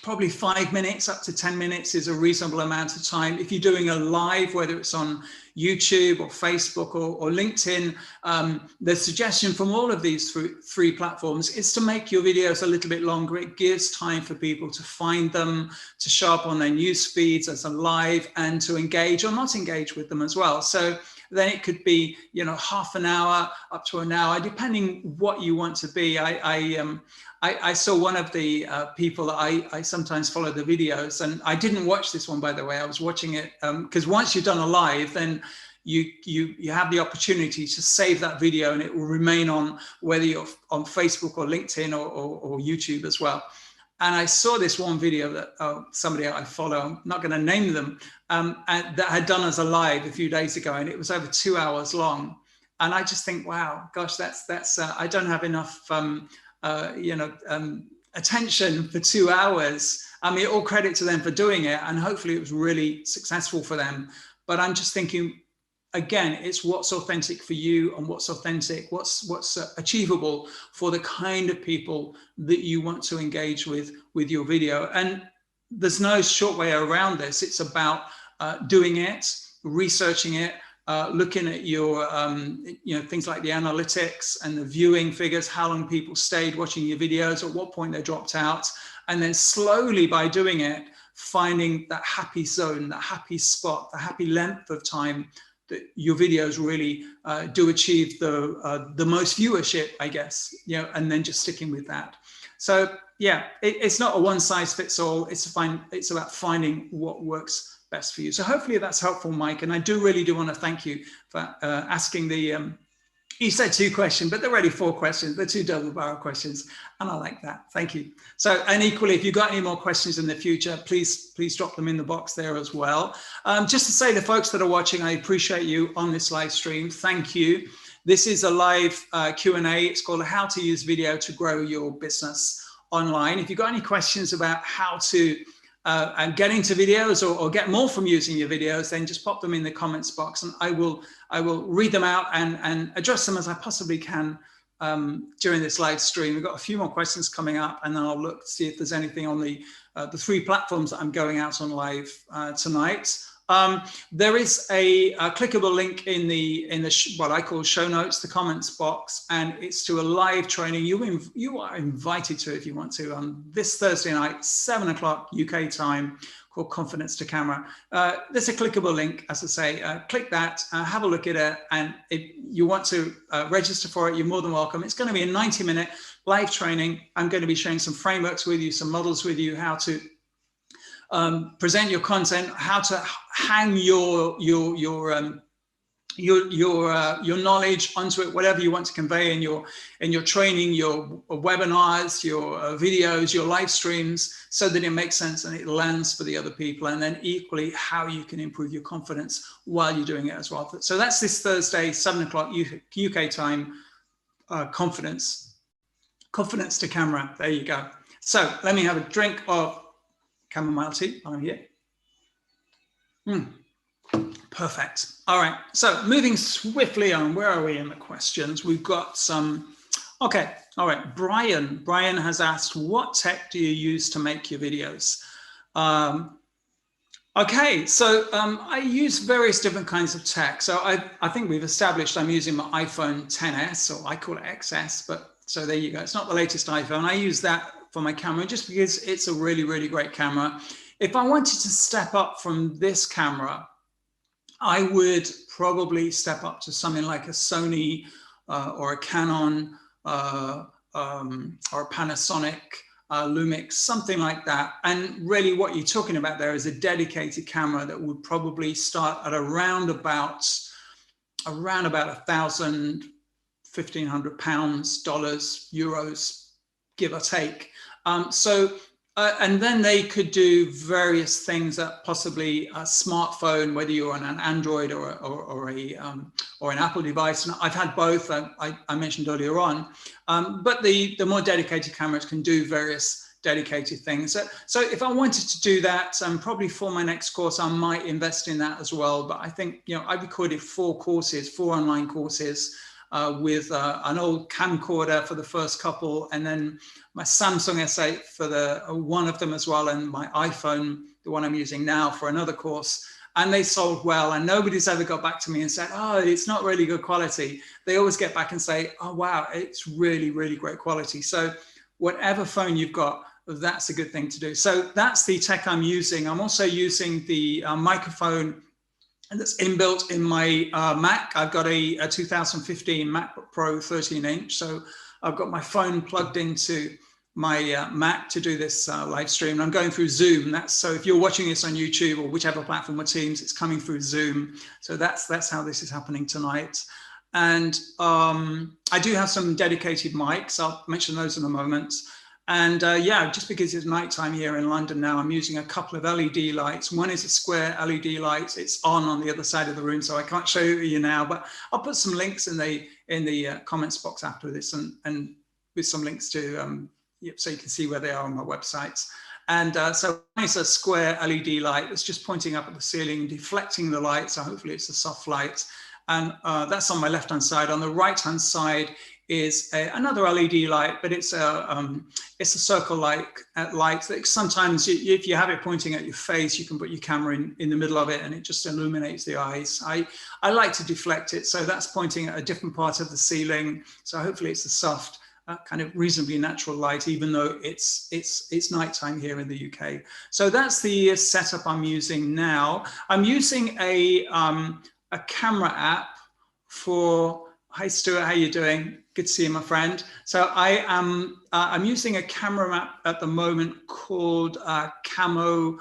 probably 5 minutes up to 10 minutes is a reasonable amount of time. If you're doing a live, whether it's on YouTube or Facebook or LinkedIn, the suggestion from all of these three platforms is to make your videos a little bit longer. It gives time for people to find them, to show up on their news feeds as a live, and to engage or not engage with them as well. So then it could be, half an hour up to an hour, depending what you want to be. I saw one of the people that I sometimes follow the videos, and I didn't watch this one, by the way. I was watching it because once you've done a live, then you have the opportunity to save that video, and it will remain on, whether you're on Facebook or LinkedIn or YouTube as well. And I saw this one video that somebody I follow, I'm not going to name them, and that had done as a live a few days ago, and it was over 2 hours long. And I just think, wow, gosh, that's I don't have enough attention for 2 hours. I mean, all credit to them for doing it, and hopefully it was really successful for them. But I'm just thinking, again, it's what's authentic for you and what's authentic, what's achievable for the kind of people that you want to engage with your video. And there's no short way around this. It's about doing it, researching it, looking at your, things like the analytics and the viewing figures, how long people stayed watching your videos, at what point they dropped out, and then slowly by doing it, finding that happy zone, that happy spot, the happy length of time that your videos really do achieve the most viewership, I guess, and then just sticking with that. So yeah, it's not a one size fits all. It's about finding what works best for you. So hopefully that's helpful, Mike. And I really do want to thank you for asking you said 2 questions, but they're really 4 questions. They're 2 double barrel questions. And I like that. Thank you. So, and equally, if you've got any more questions in the future, please drop them in the box there as well. Just to say, the folks that are watching, I appreciate you on this live stream. Thank you. This is a live Q&A. It's called How to Use Video to Grow Your Business Online. If you've got any questions about how to get into videos or get more from using your videos, then just pop them in the comments box, and I will read them out and address them as I possibly can during this live stream. We've got a few more questions coming up, and then I'll look to see if there's anything on the 3 platforms that I'm going out on live tonight. There is a clickable link in the what I call show notes, the comments box, and it's to a live training you are invited to if you want to on this Thursday night, 7 o'clock UK time, called Confidence to Camera. There's a clickable link, as I say. Click that, have a look at it, and if you want to register for it, you're more than welcome. It's going to be a 90-minute live training. I'm going to be sharing some frameworks with you, some models with you, how to present your content, how to hang your knowledge onto it, whatever you want to convey in your training, your webinars, your videos, your live streams, so that it makes sense and it lands for the other people. And then equally, how you can improve your confidence while you're doing it as well. So that's this Thursday, 7 o'clock UK time, Confidence to Camera. There you go. So let me have a drink of chamomile tea while I'm here. Perfect. All right. So moving swiftly on, where are we in the questions? We've got some. Okay. All right. Brian has asked, what tech do you use to make your videos? Okay. So I use various different kinds of tech. So I think we've established I'm using my iPhone XS, or I call it XS, but so there you go. It's not the latest iPhone. I use that for my camera just because it's a really, really great camera. If I wanted to step up from this camera, I would probably step up to something like a Sony or a Canon or a Panasonic, Lumix, something like that. And really what you're talking about there is a dedicated camera that would probably start at around about $1,000, £1,500, dollars, euros, give or take. And then they could do various things that possibly a smartphone, whether you're on an Android or an Apple device. And I've had both. I mentioned earlier on, but the more dedicated cameras can do various dedicated things. So if I wanted to do that, probably for my next course, I might invest in that as well. But I think I recorded 4 online courses. With an old camcorder for the first couple, and then my Samsung S8 for one of them as well, and my iPhone, the one I'm using now, for another course. And they sold well, and nobody's ever got back to me and said, oh, it's not really good quality. They always get back and say, oh, wow, it's really, really great quality. So whatever phone you've got, that's a good thing to do. So that's the tech I'm using. I'm also using the microphone that's inbuilt in my Mac. I've got a 2015 MacBook Pro 13-inch. So I've got my phone plugged into my Mac to do this live stream. And I'm going through Zoom. So if you're watching this on YouTube or whichever platform or Teams, it's coming through Zoom. So that's how this is happening tonight. And I do have some dedicated mics. I'll mention those in a moment. And yeah, just because it's nighttime here in London now, I'm using a couple of LED lights. One is a square LED light. It's on the other side of the room, so I can't show you now, but I'll put some links in the comments box after this, and with some links to so you can see where they are on my websites. And so it's a square LED light that's just pointing up at the ceiling, deflecting the light. So hopefully it's a soft light. And that's on my left-hand side. On the right-hand side is another LED light, but it's a circle-like light that sometimes if you have it pointing at your face, you can put your camera in the middle of it and it just illuminates the eyes. I like to deflect it. So that's pointing at a different part of the ceiling. So hopefully it's a soft, kind of reasonably natural light, even though it's nighttime here in the UK. So that's the setup I'm using now. I'm using a camera app for, hi Stuart, how you doing? Good to see you, my friend. So I'm using a camera app at the moment called Camo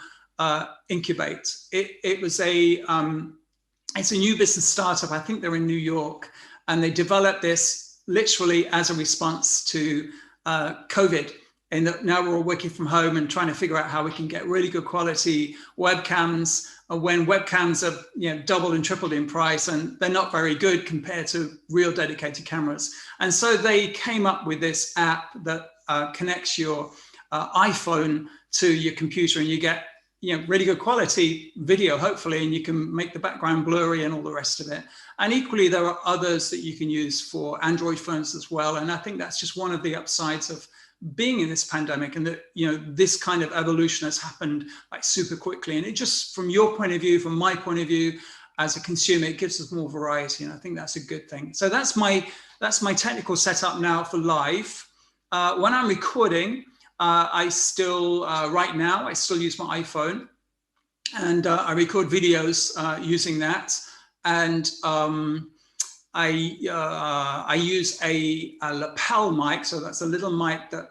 Incubate. It's a new business startup. I think they're in New York, and they developed this literally as a response to COVID. And that now we're all working from home and trying to figure out how we can get really good quality webcams when webcams are, you know, doubled and tripled in price, and they're not very good compared to real dedicated cameras. And so they came up with this app that connects your iPhone to your computer, and you get, you know, really good quality video, hopefully, and you can make the background blurry and all the rest of it. And equally, there are others that you can use for Android phones as well. And I think that's just one of the upsides of being in this pandemic, and that, you know, this kind of evolution has happened like super quickly. And it just, from your point of view, from my point of view, as a consumer, it gives us more variety. And I think that's a good thing. So that's my technical setup now for live. When I'm recording, I still, right now, I still use my iPhone, and I record videos using that. And I use a lapel mic. So that's a little mic that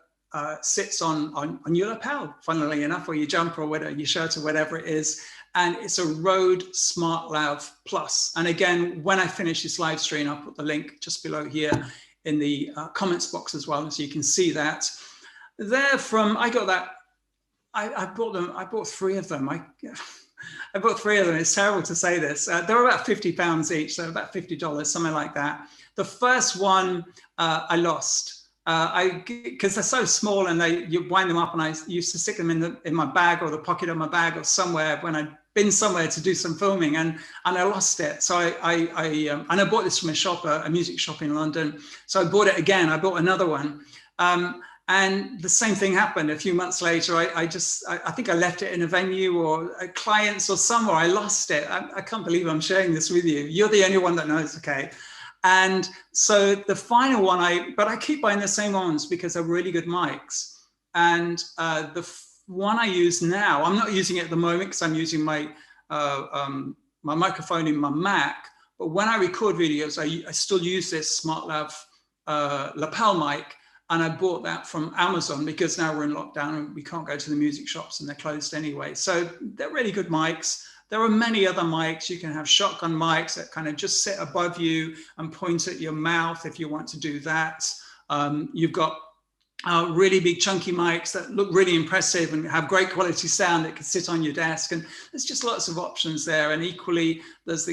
sits on your lapel, funnily enough, or your jumper or whatever, your shirt or whatever it is. And it's a Rode SmartLav Plus. And again, when I finish this live stream, I'll put the link just below here in the comments box as well, so you can see that. They're from, I got that, I bought 3 of them. I bought 3 of them. It's terrible to say this. They're about £50 each, so about $50, something like that. The first one I lost because they're so small, and you wind them up, and I used to stick them in my bag or the pocket of my bag or somewhere when I'd been somewhere to do some filming, and I lost it. So and I bought this from a shop, a music shop in London. So I bought it again. I bought another one. And the same thing happened a few months later. I think I left it in a venue or a client's or somewhere. I lost it. I can't believe I'm sharing this with you. You're the only one that knows, okay? And so the final one, but I keep buying the same ones because they're really good mics. And the one I use now, I'm not using it at the moment because I'm using my microphone in my Mac. But when I record videos, I still use this SmartLav lapel mic. And I bought that from Amazon because now we're in lockdown and we can't go to the music shops and they're closed anyway. So they're really good mics. There are many other mics. You can have shotgun mics that kind of just sit above you and point at your mouth if you want to do that. You've got really big chunky mics that look really impressive and have great quality sound that can sit on your desk. And there's just lots of options there. And equally, there's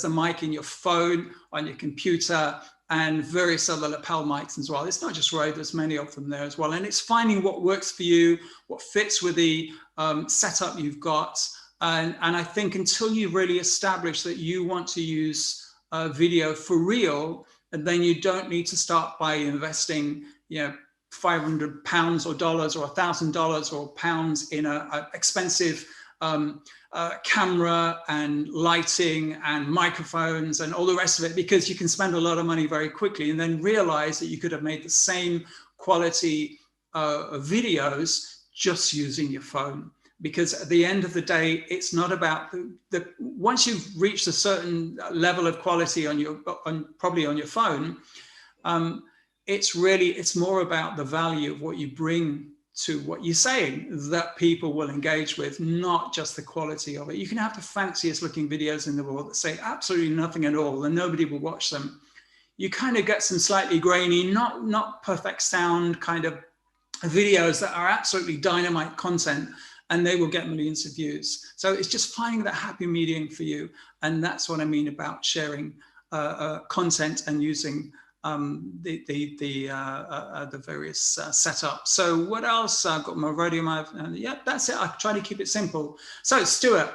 a mic in your phone, on your computer, and various other lapel mics as well. It's not just Rode, there's many of them there as well. And it's finding what works for you, what fits with the setup you've got. And I think until you really establish that you want to use video for real, and then you don't need to start by investing, you know, £500 or dollars or $1,000 or pounds in an expensive camera and lighting and microphones and all the rest of it, because you can spend a lot of money very quickly and then realize that you could have made the same quality videos just using your phone. Because at the end of the day, it's not about once you've reached a certain level of quality probably on your phone, it's more about the value of what you bring to what you're saying that people will engage with, not just the quality of it. You can have the fanciest looking videos in the world that say absolutely nothing at all and nobody will watch them. You kind of get some slightly grainy, not perfect sound kind of videos that are absolutely dynamite content, and they will get millions of views. So it's just finding that happy medium for you. And that's what I mean about sharing content and using the various setups. So what else? I've got my Rodium. Yeah, that's it. I try to keep it simple. So Stuart,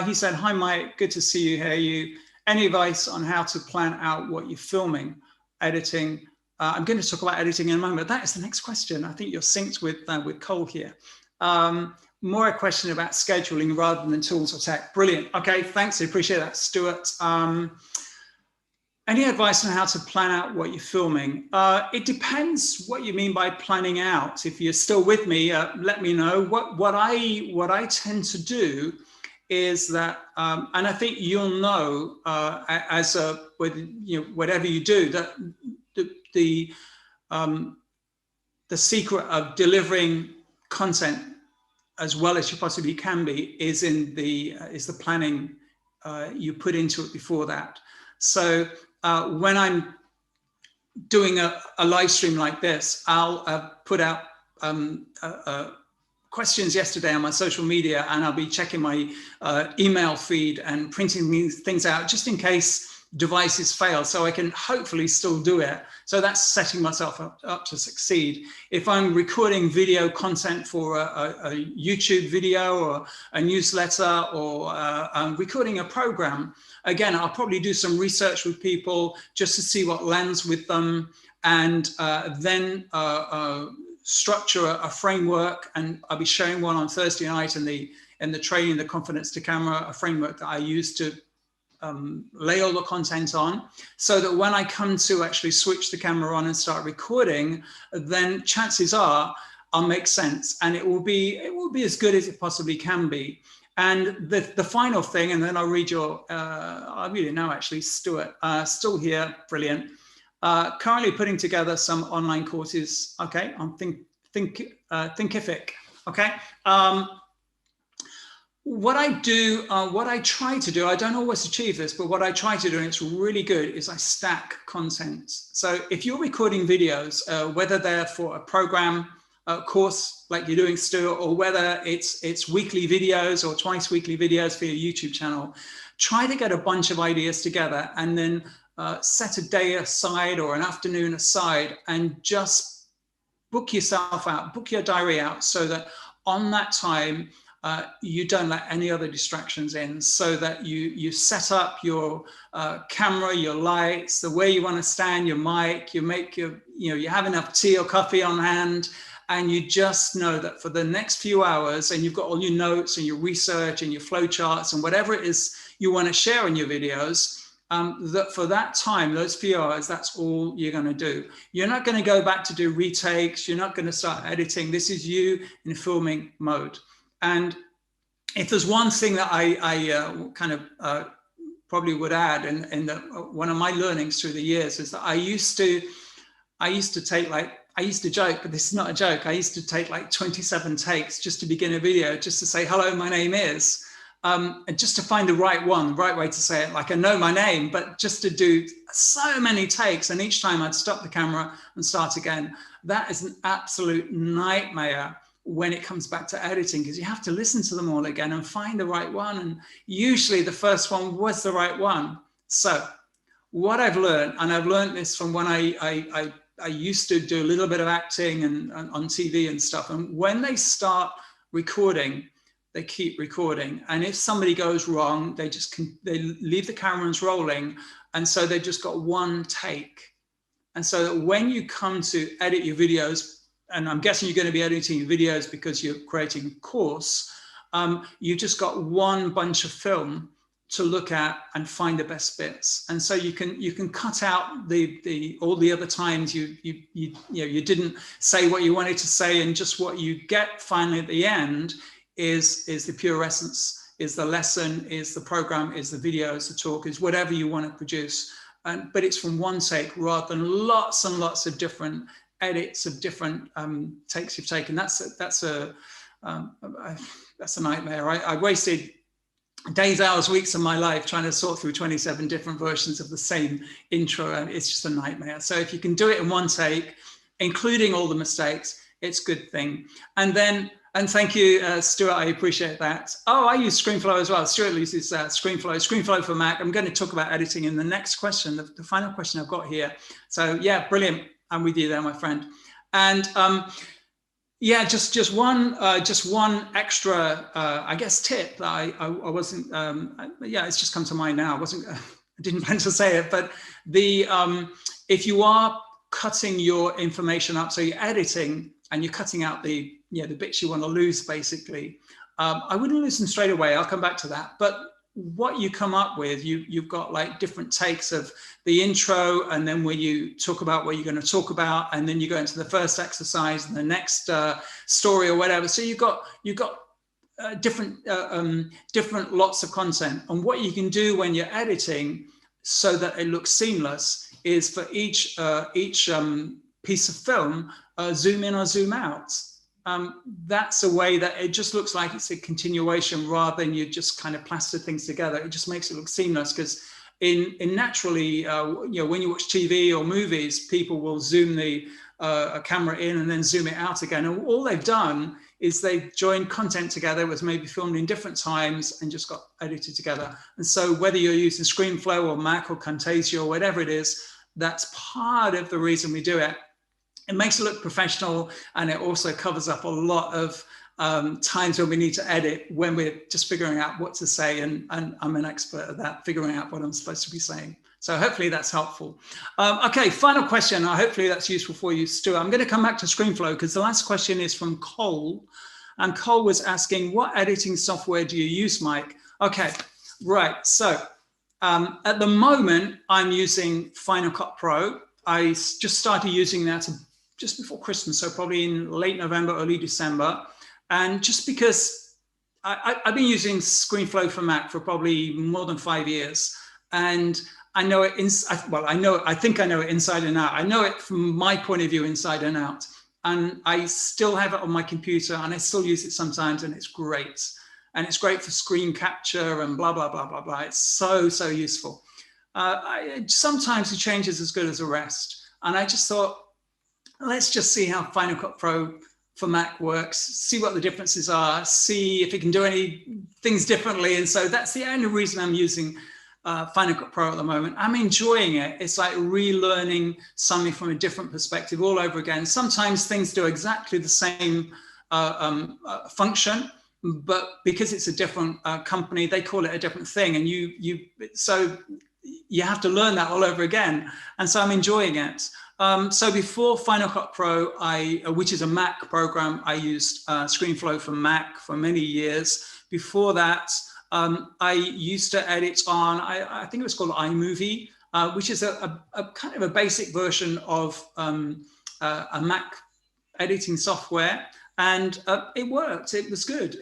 he said, "Hi Mike, good to see you, hear you. Any advice on how to plan out what you're filming, editing?" I'm going to talk about editing in a moment. That is the next question. I think you're synced with Cole here. More a question about scheduling rather than tools or tech. Brilliant. Okay, thanks. I appreciate that, Stuart. Any advice on how to plan out what you're filming? It depends what you mean by planning out. If you're still with me, let me know. What I tend to do is that, and I think you'll know whatever you do, that the secret of delivering content as well as you possibly can be is the planning you put into it before that. So when I'm doing a live stream like this, I'll put out questions yesterday on my social media, and I'll be checking my email feed and printing these things out just in case devices fail, so I can hopefully still do it. So that's setting myself up to succeed. If I'm recording video content for a YouTube video or a newsletter, or I'm recording a program, again, I'll probably do some research with people just to see what lands with them, and then structure a framework. And I'll be showing one on Thursday night in the training, the Confidence to Camera, a framework that I use to lay all the content on, so that when I come to actually switch the camera on and start recording, then chances are I'll make sense, and it will be as good as it possibly can be. And the final thing, and then I'll read I'll read it now actually, Stuart, still here, brilliant. Currently putting together some online courses, okay, on Thinkific, okay. What I do, what I try to do, I don't always achieve this, but what I try to do, and it's really good, is I stack content. So if you're recording videos, whether they're for a program, a course like you're doing, Stuart, or whether it's weekly videos or twice weekly videos for your YouTube channel, try to get a bunch of ideas together and then set a day aside or an afternoon aside and just book yourself out, book your diary out, so that on that time, you don't let any other distractions in, so that you set up your camera, your lights, the way you want to stand, your mic, you have enough tea or coffee on hand, and you just know that for the next few hours, and you've got all your notes and your research and your flow charts and whatever it is you want to share in your videos, that for that time, those few hours, that's all you're going to do. You're not going to go back to do retakes. You're not going to start editing. This is you in filming mode. And if there's one thing that I kind of probably would add, and one of my learnings through the years, is that I used to joke, but this is not a joke. I used to take like 27 takes just to begin a video, just to say, hello, my name is, and just to find the right way to say it. Like, I know my name, but just to do so many takes. And each time I'd stop the camera and start again. That is an absolute nightmare when it comes back to editing, because you have to listen to them all again and find the right one. And usually the first one was the right one. So what I've learned, and I've learned this from when I used to do a little bit of acting and on TV and stuff. And when they start recording, they keep recording. And if somebody goes wrong, they leave the cameras rolling. And so they've just got one take. And so that when you come to edit your videos, and I'm guessing you're going to be editing your videos because you're creating a course, you've just got one bunch of film to look at and find the best bits. And so you can cut out all the other times you didn't say what you wanted to say, and just what you get finally at the end is the pure essence, is the lesson, is the program, is the video, is the talk, is whatever you want to produce. But it's from one take rather than lots and lots of different edits of different takes you've taken. That's a nightmare. I wasted days, hours, weeks of my life trying to sort through 27 different versions of the same intro, and it's just a nightmare. So if you can do it in one take, including all the mistakes, it's a good thing. And then And thank you, Stuart. I appreciate that. Oh, I use ScreenFlow as well. Stuart uses ScreenFlow for Mac. I'm going to talk about editing in the next question, the final question I've got here. So yeah, brilliant. I'm with you there, my friend. And yeah, just one extra, I guess, tip that I wasn't. Yeah, it's just come to mind now. I didn't plan to say it, but if you are cutting your information up, so you're editing and you're cutting out the bits you want to lose, basically. I wouldn't listen straight away. I'll come back to that. But what you come up with, you've got like different takes of the intro, and then when you talk about what you're going to talk about, and then you go into the first exercise and the next story or whatever. So you've got different lots of content. And what you can do when you're editing so that it looks seamless is for each piece of film, zoom in or zoom out. That's a way that it just looks like it's a continuation rather than you just kind of plaster things together. It just makes it look seamless, because in naturally, when you watch TV or movies, people will zoom the camera in and then zoom it out again. And all they've done is they've joined content together. It was maybe filmed in different times and just got edited together. And so whether you're using ScreenFlow or Mac or Camtasia or whatever it is, that's part of the reason we do it. It makes it look professional, and it also covers up a lot of times when we need to edit, when we're just figuring out what to say, and I'm an expert at that, figuring out what I'm supposed to be saying. So hopefully that's helpful. Okay, final question. Hopefully that's useful for you, Stuart. I'm going to come back to ScreenFlow because the last question is from Cole, and Cole was asking, what editing software do you use, Mike? Okay, right. So at the moment, I'm using Final Cut Pro. I just started using that just before Christmas, so probably in late November, early December. And just because I've been using ScreenFlow for Mac for probably more than 5 years. And I know it, I think I know it inside and out. I know it from my point of view, inside and out. And I still have it on my computer, and I still use it sometimes, and it's great. And it's great for screen capture and blah, blah, blah, blah, blah. It's so, so useful. Sometimes the change is as good as the rest. And I just thought, let's just see how Final Cut Pro for Mac works, see what the differences are, see if it can do any things differently. And so that's the only reason I'm using Final Cut Pro at the moment. I'm enjoying it. It's like relearning something from a different perspective all over again. Sometimes things do exactly the same function, but because it's a different company, they call it a different thing. And so you have to learn that all over again. And so I'm enjoying it. So before Final Cut Pro, which is a Mac program, I used ScreenFlow for Mac for many years. Before that, I used to edit on, I think it was called iMovie, which is a kind of a basic version of a Mac editing software. And it worked. It was good.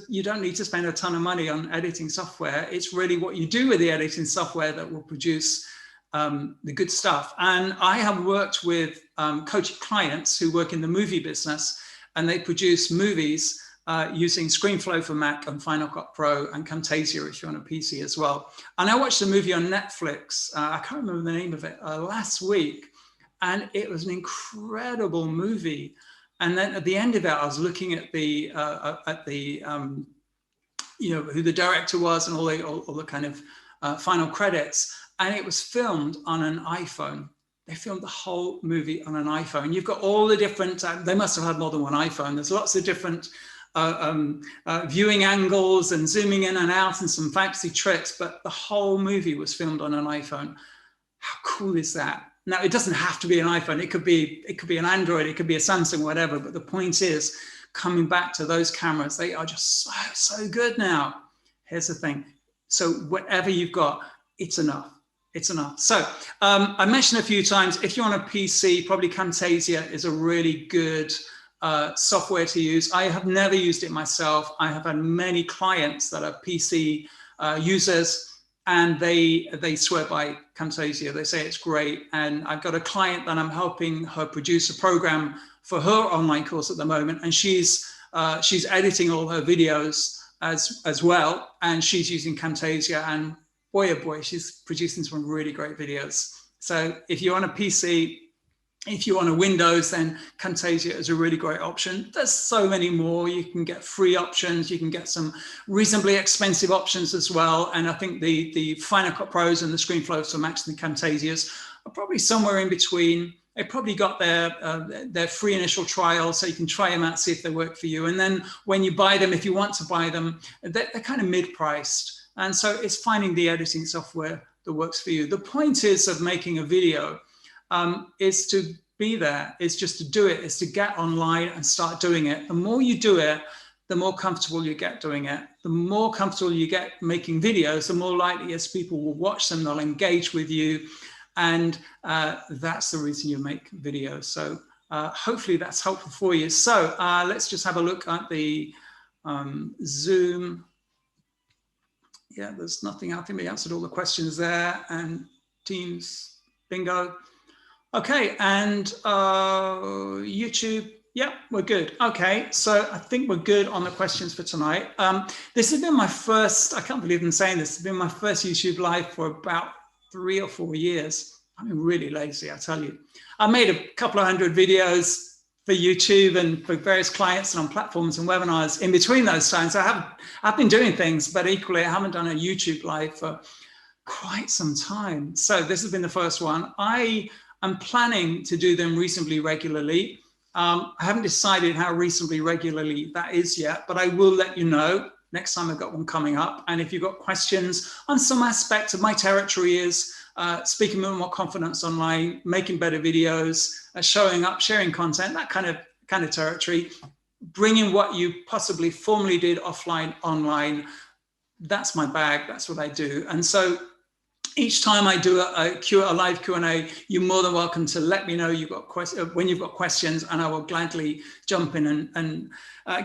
You don't need to spend a ton of money on editing software. It's really what you do with the editing software that will produce the good stuff. And I have worked with coaching clients who work in the movie business, and they produce movies using ScreenFlow for Mac and Final Cut Pro and Camtasia if you're on a PC as well. And I watched a movie on Netflix. I can't remember the name of it last week, and it was an incredible movie. And then at the end of it, I was looking at the who the director was and all the kind of final credits. And it was filmed on an iPhone. They filmed the whole movie on an iPhone. You've got all the different, they must have had more than one iPhone. There's lots of different viewing angles and zooming in and out and some fancy tricks, but the whole movie was filmed on an iPhone. How cool is that? Now, it doesn't have to be an iPhone. It could be an Android, it could be a Samsung, whatever. But the point is, coming back to those cameras, they are just so good now. Here's the thing. So whatever you've got, it's enough. It's enough. So I mentioned a few times, if you're on a PC, probably Camtasia is a really good software to use. I have never used it myself. I have had many clients that are PC users, and they swear by Camtasia. They say it's great. And I've got a client that I'm helping her produce a program for her online course at the moment, and she's editing all her videos as well, and she's using Camtasia, and boy, oh boy, she's producing some really great videos. So if you're on a PC, If you're on a Windows, then Camtasia is a really great option. There's so many more. You can get free options. You can get some reasonably expensive options as well. And I think the Final Cut Pros and the ScreenFlows for Macs and the Camtasias are probably somewhere in between. They probably got their free initial trial, so you can try them out, see if they work for you. And then when you buy them, if you want to buy them, they're kind of mid-priced. And so it's finding the editing software that works for you. The point is of making a video is to be there, is just to do it, is to get online and start doing it. The more you do it, the more comfortable you get doing it. The more comfortable you get making videos, the more likely as people will watch them, they'll engage with you. And that's the reason you make videos. So hopefully that's helpful for you. So let's just have a look at the Zoom. Yeah, there's nothing. I think we answered all the questions there. And Teams, bingo. Okay, and YouTube, yeah, we're good. Okay, so I think we're good on the questions for tonight. This has been my first, I can't believe I'm saying this, it's been my first YouTube Live for about 3 or 4 years. I'm really lazy, I tell you. I made a couple of hundred videos for YouTube and for various clients and on platforms and webinars in between those times. I've been doing things, but equally I haven't done a YouTube Live for quite some time. So this has been the first one. I'm planning to do them reasonably regularly. I haven't decided how reasonably regularly that is yet, but I will let you know next time I've got one coming up. And if you've got questions on some aspect of my territory is speaking with more confidence online, making better videos, showing up, sharing content, that kind of territory, bringing what you possibly formerly did offline, online, that's my bag, that's what I do. And so each time I do a live Q&A, you're more than welcome to let me know when you've got questions, and I will gladly jump in and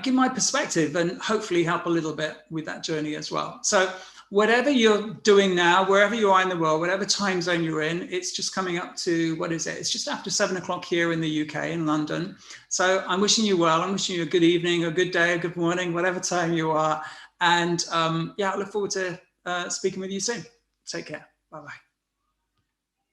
give my perspective and hopefully help a little bit with that journey as well. So whatever you're doing now, wherever you are in the world, whatever time zone you're in, it's just coming up to, what is it? It's just after 7 o'clock here in the UK, in London. So I'm wishing you well. I'm wishing you a good evening, a good day, a good morning, whatever time you are. And yeah, I look forward to speaking with you soon. Take care. Bye-bye.